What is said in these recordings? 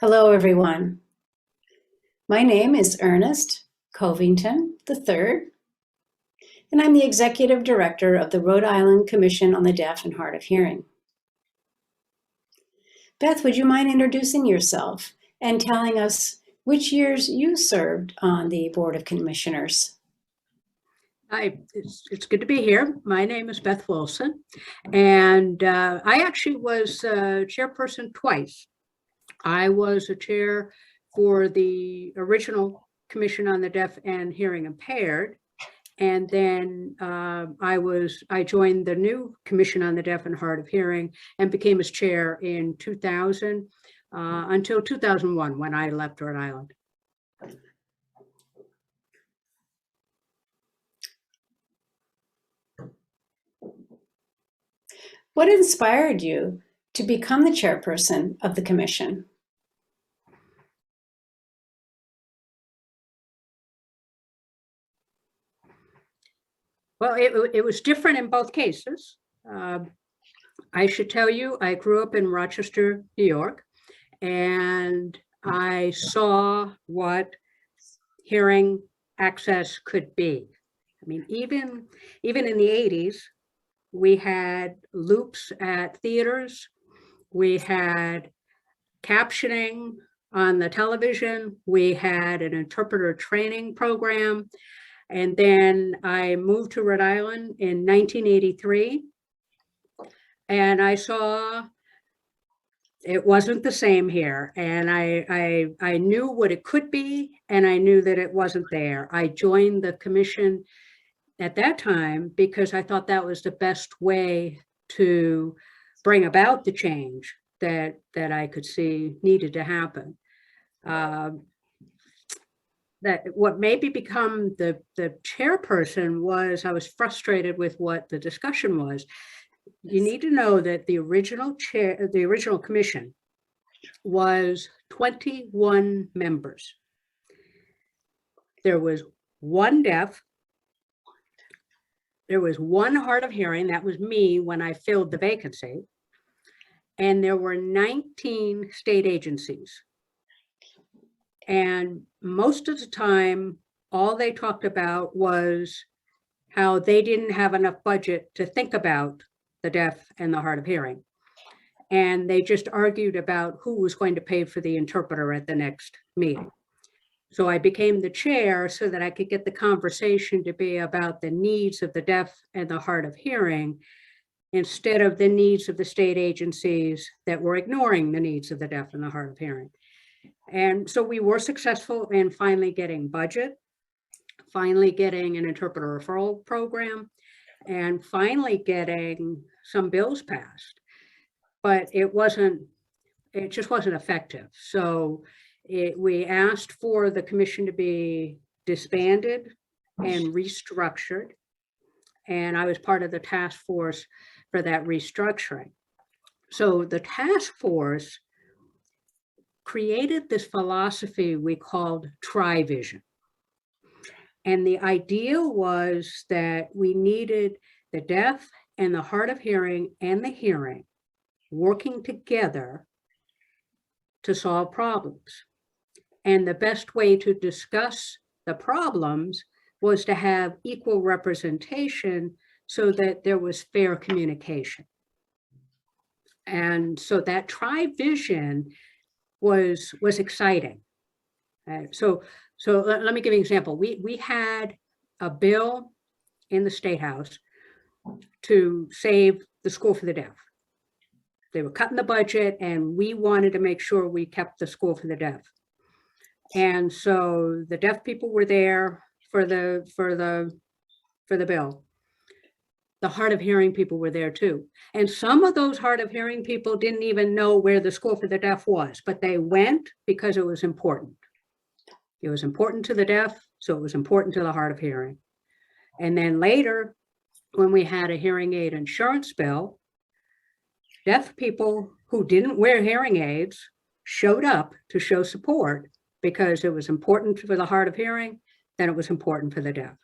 Hello, everyone. My name is Ernest Covington III, and I'm the Executive Director of the Rhode Island Commission on the Deaf and Hard of Hearing. Beth, would you mind introducing yourself and telling us which years you served on the Board of Commissioners? Hi, it's good to be here. My name is Beth Wilson, and I actually was chairperson twice. I was a chair for the original Commission on the Deaf and Hearing Impaired, and then I joined the new Commission on the Deaf and Hard of Hearing and became its chair in 2000 until 2001 when I left Rhode Island. What inspired you to become the chairperson of the commission? Well, it was different in both cases. I should tell you, I grew up in Rochester, New York, and I saw what hearing access could be. I mean, even in the 80s, we had loops at theaters, we had captioning on the television, we had an interpreter training program, and then I moved to Rhode Island in 1983, and I saw it wasn't the same here. And I knew what it could be, and I knew that it wasn't there. I joined the commission at that time because I thought that was the best way to bring about the change that I could see needed to happen. That what maybe become the chairperson was I was frustrated with what the discussion was. You need to know that the original commission was 21 members. There was one deaf, there was one hard of hearing, that was me when I filled the vacancy, and there were 19 state agencies. And most of the time, all they talked about was how they didn't have enough budget to think about the deaf and the hard of hearing. And they just argued about who was going to pay for the interpreter at the next meeting. So I became the chair so that I could get the conversation to be about the needs of the deaf and the hard of hearing, instead of the needs of the state agencies that were ignoring the needs of the deaf and the hard of hearing. And so we were successful in finally getting budget, finally getting an interpreter referral program, and finally getting some bills passed. But it just wasn't effective. So we asked for the commission to be disbanded and restructured. And I was part of the task force for that restructuring. So the task force created this philosophy we called Tri-Vision. And the idea was that we needed the deaf and the hard of hearing and the hearing working together to solve problems. And the best way to discuss the problems was to have equal representation so that there was fair communication. And so that Tri-Vision was exciting. So let me give you an example. We had a bill in the State House to save the School for the Deaf. They were cutting the budget, and we wanted to make sure we kept the School for the Deaf. And so the deaf people were there for the bill. The hard of hearing people were there too. And some of those hard of hearing people didn't even know where the School for the Deaf was, but they went because it was important. It was important to the deaf, so it was important to the hard of hearing. And then later, when we had a hearing aid insurance bill, deaf people who didn't wear hearing aids showed up to show support because it was important for the hard of hearing, then it was important for the deaf.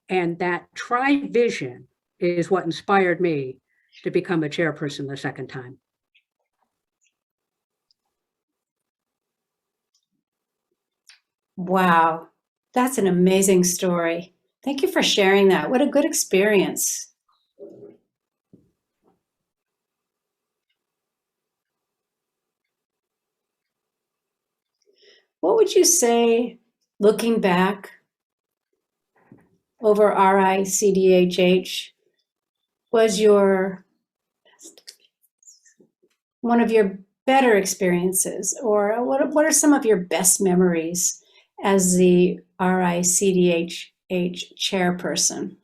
And that Tri-Vision is what inspired me to become a chairperson the second time. Wow, that's an amazing story. Thank you for sharing that. What a good experience. What would you say, looking back over RICDHH, was one of your better experiences, or what are some of your best memories as the RICDHH chairperson?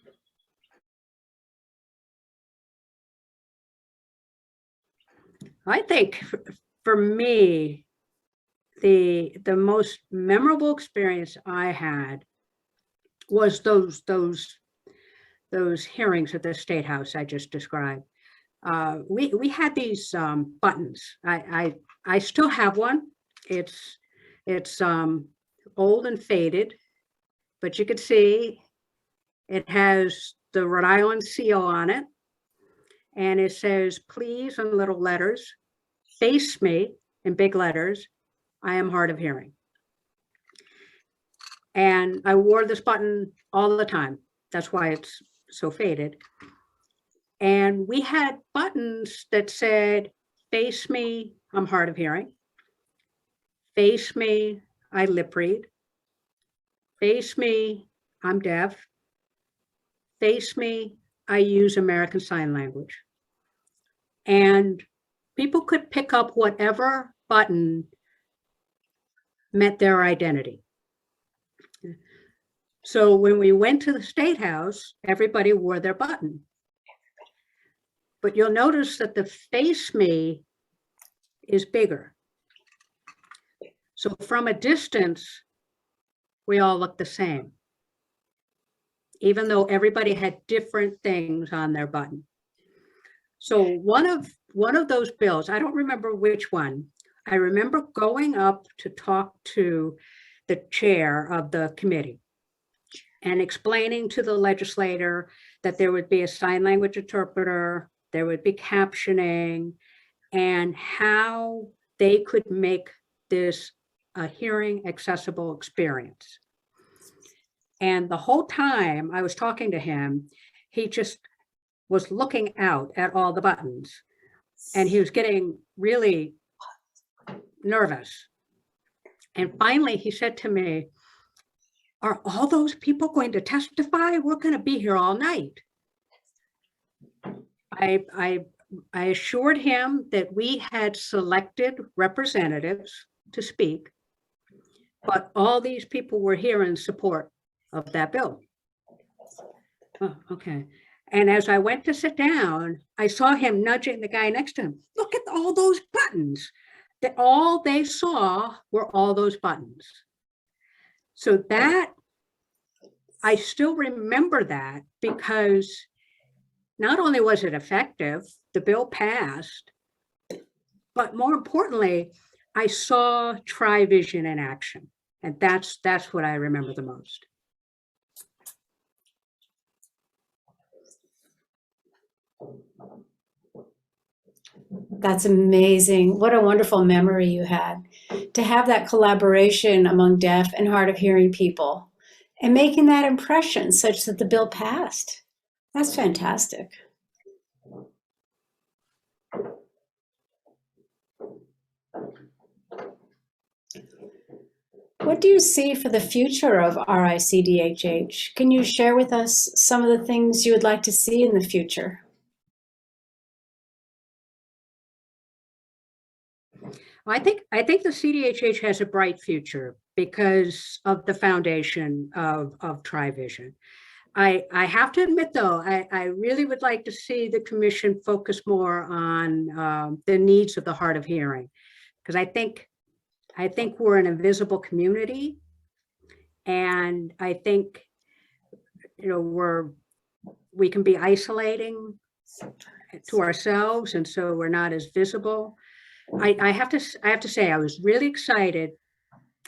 I think for me, the most memorable experience I had was those hearings at the State House I just described. We had these buttons. I still have one. It's old and faded, but you could see it has the Rhode Island seal on it, and it says, "Please," in little letters, "face me," in big letters, "I am hard of hearing." And I wore this button all the time. That's why it's so faded. And we had buttons that said, "Face me, I'm hard of hearing." "Face me, I lip read." "Face me, I'm deaf." "Face me, I use American Sign Language." And people could pick up whatever button met their identity. So when we went to the State House, everybody wore their button. But you'll notice that the "face me" is bigger. So from a distance, we all look the same, even though everybody had different things on their button. So one of those bills, I don't remember which one. I remember going up to talk to the chair of the committee and explaining to the legislator that there would be a sign language interpreter, there would be captioning, and how they could make this a hearing accessible experience. And the whole time I was talking to him, he just was looking out at all the buttons, and he was getting really nervous. And finally he said to me, "Are all those people going to testify? We're going to be here all night." I assured him that we had selected representatives to speak, but all these people were here in support of that bill. Oh, okay. And as I went to sit down, I saw him nudging the guy next to him. "Look at all those buttons." That all they saw were all those buttons. So that, I still remember that, because not only was it effective, the bill passed, but more importantly, I saw TriVision in action. And that's what I remember the most. That's amazing. What a wonderful memory you had to have that collaboration among deaf and hard of hearing people and making that impression such that the bill passed. That's fantastic. What do you see for the future of RICDHH? Can you share with us some of the things you would like to see in the future? I think the CDHH has a bright future because of the foundation of TriVision. I have to admit, though, I really would like to see the commission focus more on the needs of the hard of hearing, because I think we're an invisible community, and I think we can be isolating to ourselves, and so we're not as visible. I have to say, I was really excited.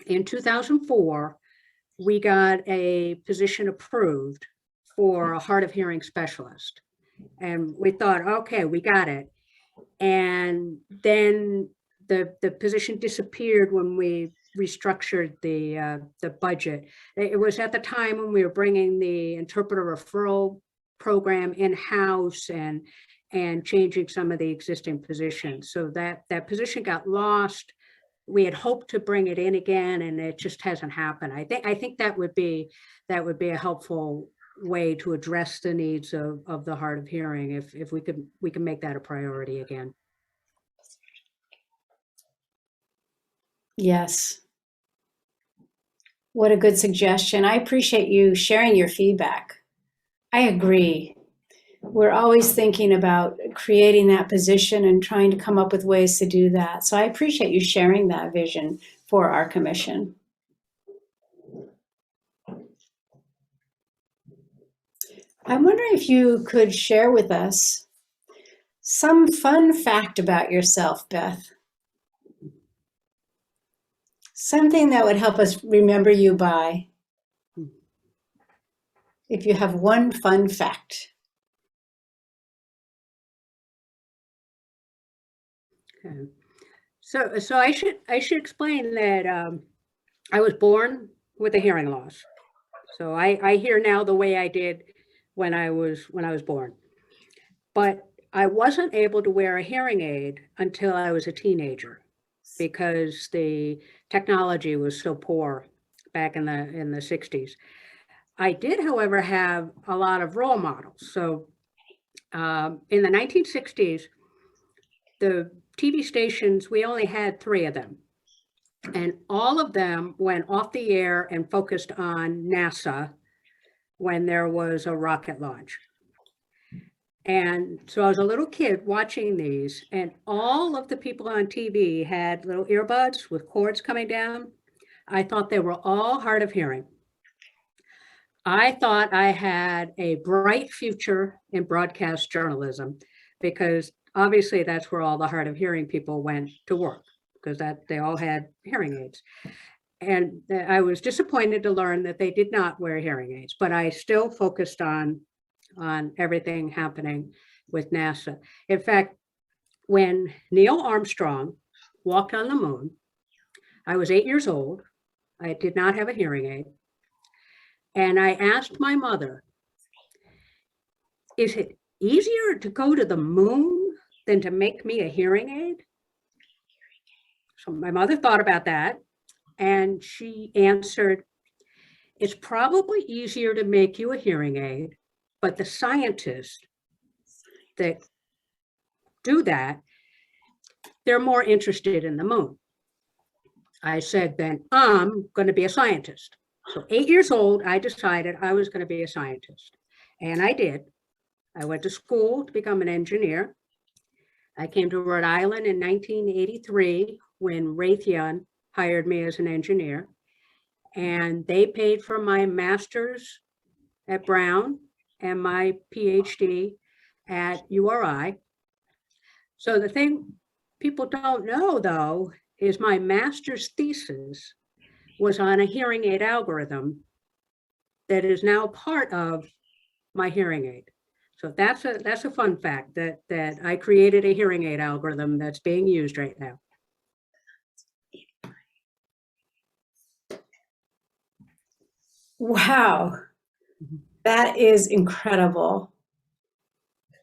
In 2004, we got a position approved for a hard of hearing specialist. And we thought, okay, we got it. And then the position disappeared when we restructured the budget. It was at the time when we were bringing the interpreter referral program in-house and changing some of the existing positions. So that position got lost. We had hoped to bring it in again, and it just hasn't happened. I think that would be a helpful way to address the needs of the hard of hearing if we can make that a priority again. Yes. What a good suggestion. I appreciate you sharing your feedback. I agree. We're always thinking about creating that position and trying to come up with ways to do that. So I appreciate you sharing that vision for our commission. I'm wondering if you could share with us some fun fact about yourself, Beth. Something that would help us remember you by. If you have one fun fact. Okay. So I should explain that I was born with a hearing loss. So I hear now the way I did when I was born. But I wasn't able to wear a hearing aid until I was a teenager because the technology was so poor back in the 60s. I did, however, have a lot of role models. So in the 1960s, the TV stations, we only had 3 of them. And all of them went off the air and focused on NASA when there was a rocket launch. And so I was a little kid watching these, and all of the people on TV had little earbuds with cords coming down. I thought they were all hard of hearing. I thought I had a bright future in broadcast journalism because obviously that's where all the hard of hearing people went to work because they all had hearing aids. And I was disappointed to learn that they did not wear hearing aids, but I still focused on everything happening with NASA. In fact, when Neil Armstrong walked on the moon, I was 8 years old. I did not have a hearing aid. And I asked my mother, is it easier to go to the moon than to make me a hearing aid? So my mother thought about that and she answered, it's probably easier to make you a hearing aid, but the scientists that do that, they're more interested in the moon. I said, then I'm going to be a scientist. So 8 years old, I decided I was going to be a scientist. And I did. I went to school to become an engineer. I came to Rhode Island in 1983 when Raytheon hired me as an engineer. And they paid for my master's at Brown and my PhD at URI. So the thing people don't know, though, is my master's thesis was on a hearing aid algorithm that is now part of my hearing aid. So that's a fun fact that I created a hearing aid algorithm that's being used right now. Wow, that is incredible.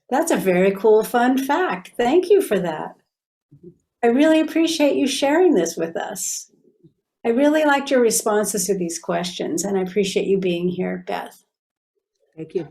That's a very cool, fun fact. Thank you for that. I really appreciate you sharing this with us. I really liked your responses to these questions, and I appreciate you being here, Beth. Thank you.